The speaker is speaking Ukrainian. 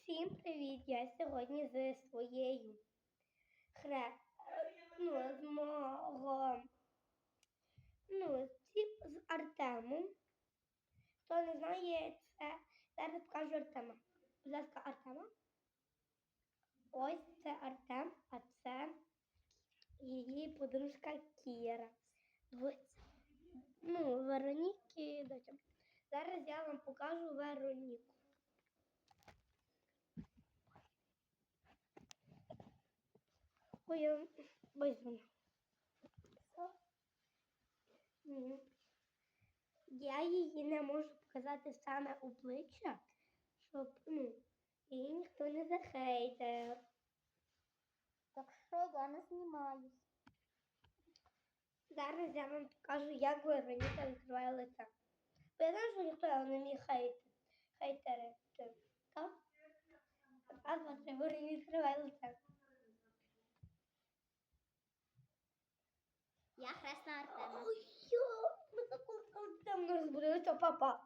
Всім привіт! Я сьогодні зі своєю з мого з Артемом. Хто не знає, це зараз покажу Артема. Будь ласка, Артема. Ось це Артем, а це її подружка Кіра. Вероніки доча. Зараз я вам покажу Вероніку. Ой, визвана. Я її не можу показати саме обличчя, щоб її ніхто не захейтив. Так що я не знімаюсь. Зараз я вам покажу, як Вероніка відкриває лице. Бо я знаю, що ніхто його не міг хейтерити. Так? А смотри, Вероніка відкриває лице. Я хресна Артема. Ой, ми таку Артем не розбудили, що папа.